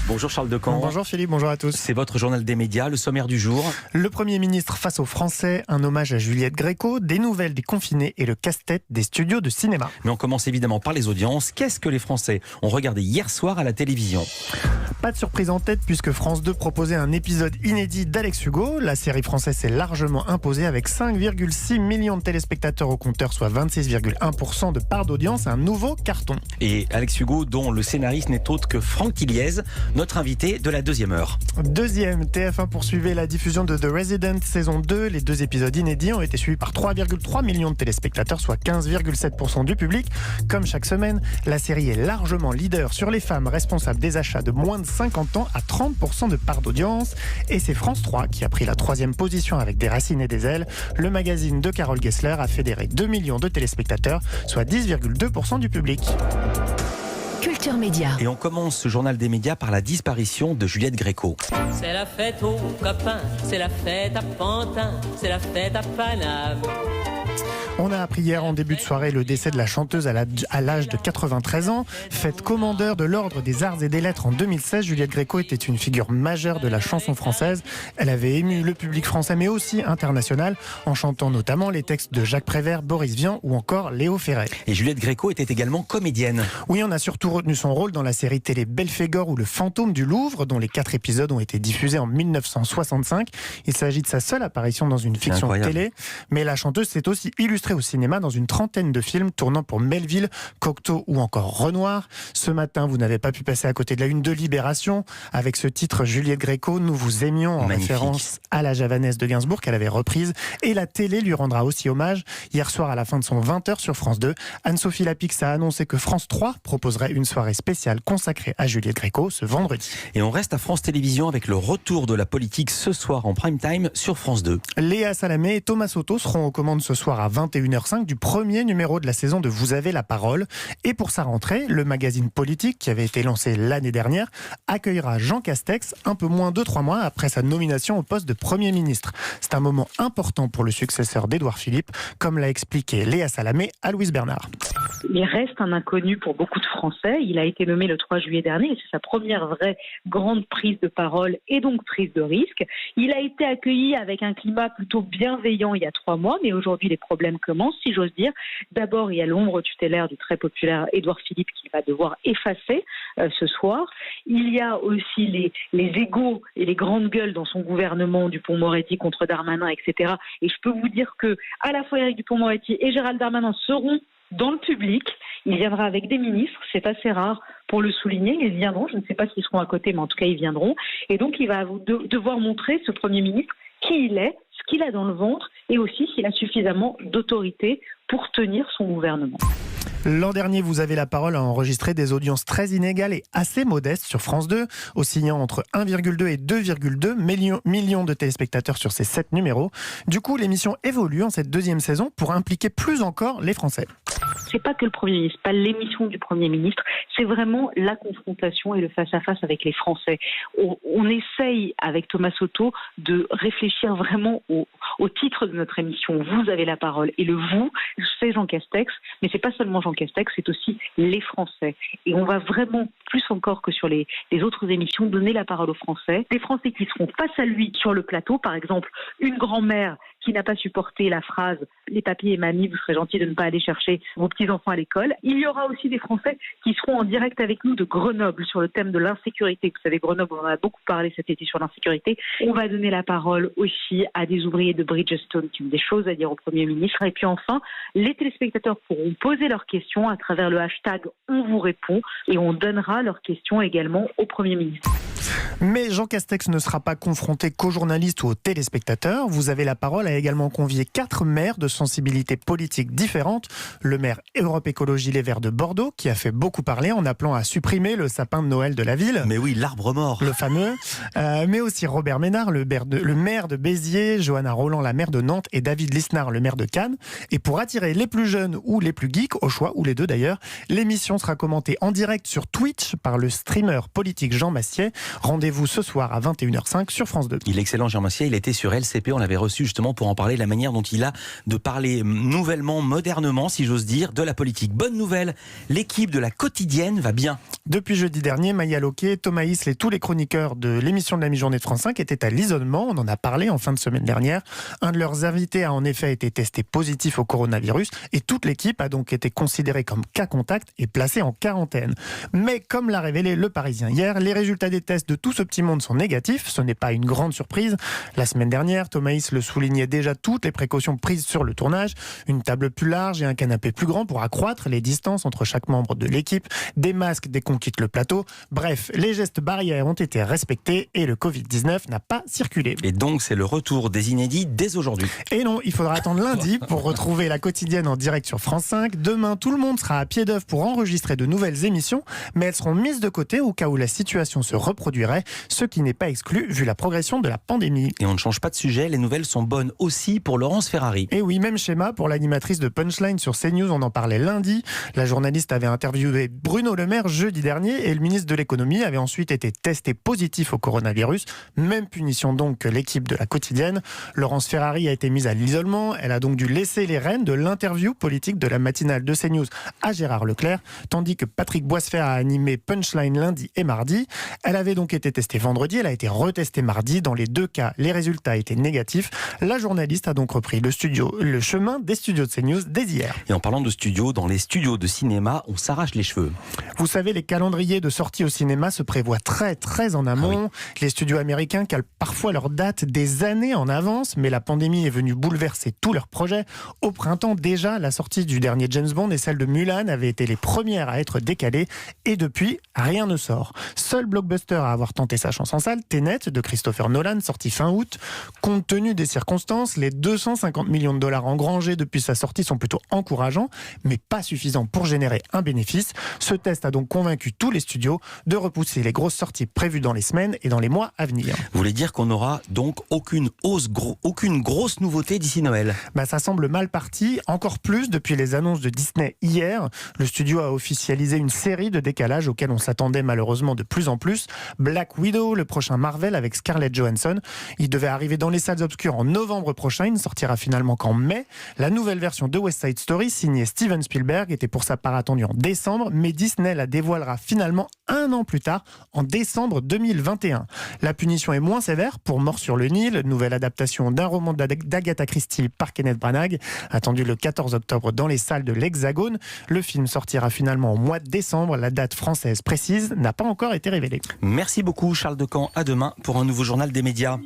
Bonjour Charles Decamp. Bonjour Philippe, bonjour à tous. C'est votre journal des médias, le sommaire du jour. Le Premier ministre face aux Français, un hommage à Juliette Gréco, des nouvelles des confinés et le casse-tête des studios de cinéma. Mais on commence évidemment par les audiences. Qu'est-ce que les Français ont regardé hier soir à la télévision ? Pas de surprise en tête puisque France 2 proposait un épisode inédit d'Alex Hugo. La série française s'est largement imposée avec 5,6 millions de téléspectateurs au compteur, soit 26,1% de part d'audience, un nouveau carton. Et Alex Hugo, dont le scénariste n'est autre que Franck Tilliez, notre invité de la deuxième heure. Deuxième, TF1 poursuivait la diffusion de The Resident saison 2. Les deux épisodes inédits ont été suivis par 3,3 millions de téléspectateurs, soit 15,7% du public. Comme chaque semaine, la série est largement leader sur les femmes responsables des achats de moins de 50 ans à 30% de part d'audience. Et c'est France 3 qui a pris la troisième position avec Des racines et des ailes. Le magazine de Carole Gessler a fédéré 2 millions de téléspectateurs, soit 10,2% du public. Culture Média. Et on commence ce journal des médias par la disparition de Juliette Gréco. C'est la fête aux copains, c'est la fête à Pantin, c'est la fête à Paname. On a appris hier en début de soirée le décès de la chanteuse à l'âge de 93 ans. Faite commandeur de l'Ordre des Arts et des Lettres en 2016, Juliette Gréco était une figure majeure de la chanson française. Elle avait ému le public français mais aussi international en chantant notamment les textes de Jacques Prévert, Boris Vian ou encore Léo Ferré. Et Juliette Gréco était également comédienne. Oui, on a surtout retenu son rôle dans la série télé Belphégor ou Le Fantôme du Louvre, dont les 4 épisodes ont été diffusés en 1965. Il s'agit de sa seule apparition dans une fiction télé, mais la chanteuse s'est aussi illustrée au cinéma dans une trentaine de films tournant pour Melville, Cocteau ou encore Renoir. Ce matin, vous n'avez pas pu passer à côté de la une de Libération. Avec ce titre, Juliette Gréco, nous vous aimions, en référence à la javanaise de Gainsbourg qu'elle avait reprise. Et la télé lui rendra aussi hommage. Hier soir, à la fin de son 20h sur France 2, Anne-Sophie Lapix a annoncé que France 3 proposerait une soirée spéciale consacrée à Juliette Gréco ce vendredi. Et on reste à France Télévisions avec le retour de la politique ce soir en prime time sur France 2. Léa Salamé et Thomas Soto seront aux commandes ce soir à 21h05 du premier numéro de la saison de Vous avez la parole. Et pour sa rentrée, le magazine politique, qui avait été lancé l'année dernière, accueillera Jean Castex un peu moins de 3 mois après sa nomination au poste de Premier ministre. C'est un moment important pour le successeur d'Édouard Philippe, comme l'a expliqué Léa Salamé à Louise Bernard. Il reste un inconnu pour beaucoup de Français. Il a été nommé le 3 juillet dernier et c'est sa première vraie grande prise de parole et donc prise de risque. Il a été accueilli avec un climat plutôt bienveillant il y a 3 mois, mais aujourd'hui les problèmes commencent, si j'ose dire. D'abord, il y a l'ombre tutélaire du très populaire Édouard Philippe qu'il va devoir effacer ce soir. Il y a aussi les égos et les grandes gueules dans son gouvernement, Dupond-Moretti contre Darmanin, etc. Et je peux vous dire que à la fois Éric Dupond-Moretti et Gérald Darmanin seront dans le public. Il viendra avec des ministres, c'est assez rare pour le souligner, ils viendront, je ne sais pas s'ils seront à côté, mais en tout cas ils viendront. Et donc il va devoir montrer, ce Premier ministre, qui il est, ce qu'il a dans le ventre, et aussi s'il a suffisamment d'autorité pour tenir son gouvernement. L'an dernier, Vous avez la parole a enregistré des audiences très inégales et assez modestes sur France 2, oscillant entre 1,2 et 2,2 millions de téléspectateurs sur ces 7 numéros. Du coup, l'émission évolue en cette deuxième saison pour impliquer plus encore les Français. C'est pas que le Premier ministre, pas l'émission du Premier ministre, c'est vraiment la confrontation et le face-à-face avec les Français. On essaye, avec Thomas Soto, de réfléchir vraiment au titre de notre émission. Vous avez la parole. Et le vous, c'est Jean Castex, mais c'est pas seulement Jean Castex, c'est aussi les Français. Et on va vraiment, plus encore que sur les autres émissions, donner la parole aux Français. Des Français qui seront face à lui sur le plateau, par exemple, une grand-mère qui n'a pas supporté la phrase « Les papiers et mamie, vous serez gentils de ne pas aller chercher vos petits-enfants à l'école ». Il y aura aussi des Français qui seront en direct avec nous de Grenoble sur le thème de l'insécurité. Vous savez, Grenoble, on en a beaucoup parlé cet été sur l'insécurité. On va donner la parole aussi à des ouvriers de Bridgestone qui ont des choses à dire au Premier ministre. Et puis enfin, les téléspectateurs pourront poser leurs questions à travers le hashtag « On vous répond » et on donnera leurs questions également au Premier ministre. Mais Jean Castex ne sera pas confronté qu'aux journalistes ou aux téléspectateurs. Vous avez la parole a également convié 4 maires de sensibilités politiques différentes. Le maire Europe Écologie Les Verts de Bordeaux, qui a fait beaucoup parler en appelant à supprimer le sapin de Noël de la ville. Mais oui, l'arbre mort. Le fameux. Mais aussi Robert Ménard, le maire de Béziers, Johanna Roland, la maire de Nantes, et David Lisnard, le maire de Cannes. Et pour attirer les plus jeunes ou les plus geeks, au choix, ou les deux d'ailleurs, l'émission sera commentée en direct sur Twitch par le streamer politique Jean Massier. Rendez Rendez-vous ce soir à 21h05 sur France 2. Il est excellent, Jean Massier. Il était sur LCP. On l'avait reçu justement pour en parler, la manière dont il a de parler nouvellement, modernement, si j'ose dire, de la politique. Bonne nouvelle, l'équipe de la quotidienne va bien. Depuis jeudi dernier, Maya Loquet, Thomas Isle et tous les chroniqueurs de l'émission de la mi-journée de France 5 étaient à l'isolement. On en a parlé en fin de semaine dernière. Un de leurs invités a en effet été testé positif au coronavirus et toute l'équipe a donc été considérée comme cas contact et placée en quarantaine. Mais comme l'a révélé Le Parisien hier, les résultats des tests de tout ce petit monde sont négatifs. Ce n'est pas une grande surprise. La semaine dernière, Thomas Isle soulignait déjà toutes les précautions prises sur le tournage. Une table plus large et un canapé plus grand pour accroître les distances entre chaque membre de l'équipe. Des masques dès qu'on quitte le plateau. Bref, les gestes barrières ont été respectés et le Covid-19 n'a pas circulé. Et donc, c'est le retour des inédits dès aujourd'hui. Et non, il faudra attendre lundi pour retrouver la quotidienne en direct sur France 5. Demain, tout le monde sera à pied d'œuvre pour enregistrer de nouvelles émissions, mais elles seront mises de côté au cas où la situation se reproduirait, ce qui n'est pas exclu vu la progression de la pandémie. Et on ne change pas de sujet, les nouvelles sont bonnes aussi pour Laurence Ferrari. Et oui, même schéma pour l'animatrice de Punchline sur CNews, on en parlait lundi. La journaliste avait interviewé Bruno Le Maire jeudi dernier et le ministre de l'économie avait ensuite été testé positif au coronavirus. Même punition donc que l'équipe de la quotidienne. Laurence Ferrari a été mise à l'isolement. Elle a donc dû laisser les rênes de l'interview politique de la matinale de CNews à Gérard Leclerc, tandis que Patrick Boissefer a animé Punchline lundi et mardi. Elle avait donc été testée vendredi, elle a été retestée mardi. Dans les deux cas, les résultats étaient négatifs. La journaliste a donc repris le chemin des studios de CNews dès hier. Et en parlant de studios, dans les studios de cinéma, on s'arrache les cheveux. Vous savez, les calendriers de sortie au cinéma se prévoient très très en amont. Ah oui. Les studios américains calent parfois leur date des années en avance, mais la pandémie est venue bouleverser tous leurs projets. Au printemps déjà, la sortie du dernier James Bond et celle de Mulan avaient été les premières à être décalées et depuis, rien ne sort. Seul blockbuster à avoir tenté sa chance en salle, Tenet de Christopher Nolan, sorti fin août. Compte tenu des circonstances, les 250 millions de dollars engrangés depuis sa sortie sont plutôt encourageants, mais pas suffisants pour générer un bénéfice. Ce test a donc convaincu tous les studios de repousser les grosses sorties prévues dans les semaines et dans les mois à venir. Vous voulez dire qu'on n'aura donc aucune grosse nouveauté d'ici Noël? Ça semble mal parti, encore plus depuis les annonces de Disney hier. Le studio a officialisé une série de décalages auxquels on s'attendait malheureusement de plus en plus. Black Widow, le prochain Marvel avec Scarlett Johansson. Il devait arriver dans les salles obscures en novembre prochain, il ne sortira finalement qu'en mai. La nouvelle version de West Side Story, signée Steven Spielberg, était pour sa part attendue en décembre, mais Disney la dévoilera finalement un an plus tard, en décembre 2021. La punition est moins sévère pour Mort sur le Nil, nouvelle adaptation d'un roman d'Agatha Christie par Kenneth Branagh, attendu le 14 octobre dans les salles de l'Hexagone. Le film sortira finalement au mois de décembre. La date française précise n'a pas encore été révélée. Merci beaucoup Charles Decamp. À demain pour un nouveau journal des médias.